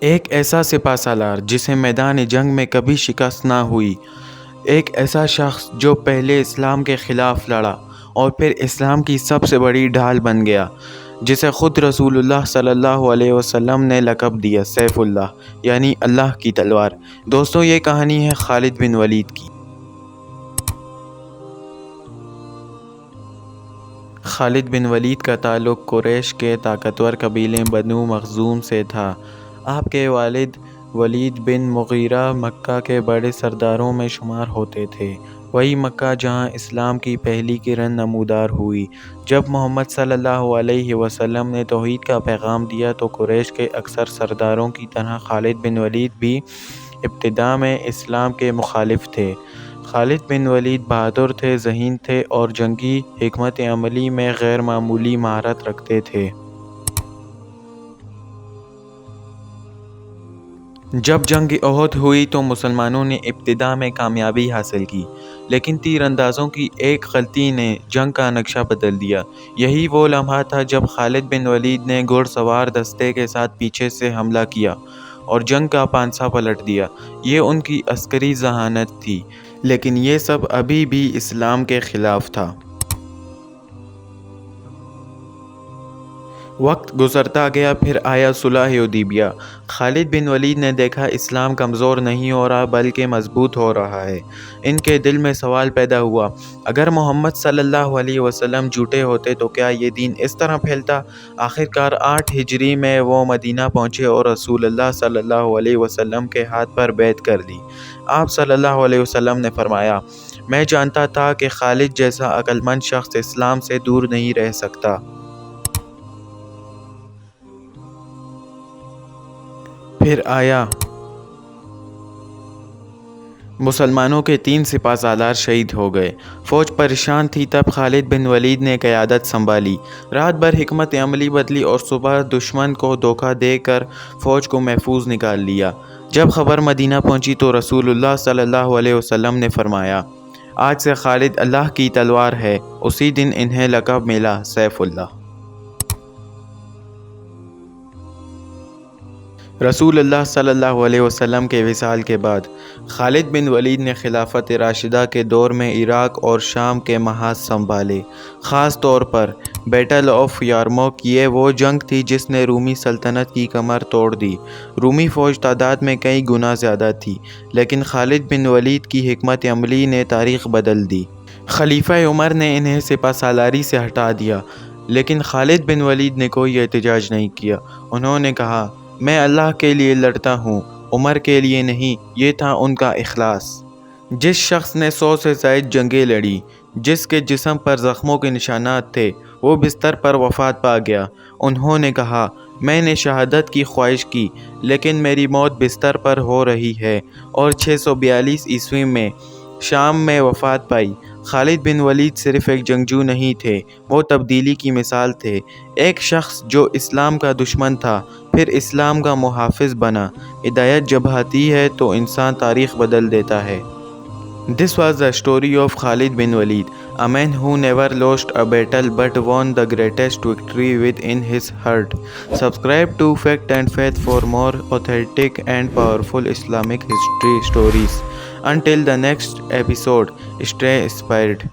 ایک ایسا سپہ سالار جسے میدان جنگ میں کبھی شکست نہ ہوئی، ایک ایسا شخص جو پہلے اسلام کے خلاف لڑا اور پھر اسلام کی سب سے بڑی ڈھال بن گیا، جسے خود رسول اللہ صلی اللہ علیہ وسلم نے لقب دیا سیف اللہ، یعنی اللہ کی تلوار۔ دوستو، یہ کہانی ہے خالد بن ولید کی۔ خالد بن ولید کا تعلق قریش کے طاقتور قبیلے بنو مخزوم سے تھا۔ آپ کے والد ولید بن مغیرہ مکہ کے بڑے سرداروں میں شمار ہوتے تھے، وہی مکہ جہاں اسلام کی پہلی کرن نمودار ہوئی۔ جب محمد صلی اللہ علیہ وسلم نے توحید کا پیغام دیا تو قریش کے اکثر سرداروں کی طرح خالد بن ولید بھی ابتدا میں اسلام کے مخالف تھے۔ خالد بن ولید بہادر تھے، ذہین تھے اور جنگی حکمت عملی میں غیر معمولی مہارت رکھتے تھے۔ جب جنگ احد ہوئی تو مسلمانوں نے ابتدا میں کامیابی حاصل کی، لیکن تیر اندازوں کی ایک غلطی نے جنگ کا نقشہ بدل دیا۔ یہی وہ لمحہ تھا جب خالد بن ولید نے گھڑ سوار دستے کے ساتھ پیچھے سے حملہ کیا اور جنگ کا پانسا پلٹ دیا۔ یہ ان کی عسکری ذہانت تھی، لیکن یہ سب ابھی بھی اسلام کے خلاف تھا۔ وقت گزرتا گیا، پھر آیا صلح حدیبیہ۔ خالد بن ولید نے دیکھا اسلام کمزور نہیں ہو رہا بلکہ مضبوط ہو رہا ہے۔ ان کے دل میں سوال پیدا ہوا، اگر محمد صلی اللہ علیہ وسلم جھوٹے ہوتے تو کیا یہ دین اس طرح پھیلتا؟ آخرکار 8 ہجری میں وہ مدینہ پہنچے اور رسول اللہ صلی اللہ علیہ وسلم کے ہاتھ پر بیعت کر لی۔ آپ صلی اللہ علیہ وسلم نے فرمایا، میں جانتا تھا کہ خالد جیسا عقل مند شخص اسلام سے دور نہیں رہ سکتا۔ پھر آیا مسلمانوں کے 3 سپہ سالار شہید ہو گئے۔ فوج پریشان تھی، تب خالد بن ولید نے قیادت سنبھالی۔ رات بھر حکمت عملی بدلی اور صبح دشمن کو دھوکہ دے کر فوج کو محفوظ نکال لیا۔ جب خبر مدینہ پہنچی تو رسول اللہ صلی اللہ علیہ وسلم نے فرمایا، آج سے خالد اللہ کی تلوار ہے۔ اسی دن انہیں لقب ملا سیف اللہ۔ رسول اللہ صلی اللہ علیہ وسلم کے وصال کے بعد خالد بن ولید نے خلافت راشدہ کے دور میں عراق اور شام کے محاذ سنبھالے۔ خاص طور پر بیٹل آف یارموک یہ وہ جنگ تھی جس نے رومی سلطنت کی کمر توڑ دی۔ رومی فوج تعداد میں کئی گنا زیادہ تھی، لیکن خالد بن ولید کی حکمت عملی نے تاریخ بدل دی۔ خلیفہ عمر نے انہیں سپہ سالاری سے ہٹا دیا، لیکن خالد بن ولید نے کوئی احتجاج نہیں کیا۔ انہوں نے کہا، میں اللہ کے لیے لڑتا ہوں، عمر کے لیے نہیں۔ یہ تھا ان کا اخلاص۔ جس شخص نے 100 سے زائد جنگیں لڑی، جس کے جسم پر زخموں کے نشانات تھے، وہ بستر پر وفات پا گیا۔ انہوں نے کہا، میں نے شہادت کی خواہش کی، لیکن میری موت بستر پر ہو رہی ہے، اور 642 عیسوی میں شام میں وفات پائی۔ خالد بن ولید صرف ایک جنگجو نہیں تھے، وہ تبدیلی کی مثال تھے۔ ایک شخص جو اسلام کا دشمن تھا، پھر اسلام کا محافظ بنا۔ ہدایت جب آتی ہے تو انسان تاریخ بدل دیتا ہے۔ This was the story of Khalid bin Walid, a man who never lost a battle but won the greatest victory within his heart. Subscribe to Fact and Faith for more authentic and powerful Islamic history stories. Until the next episode, stay inspired.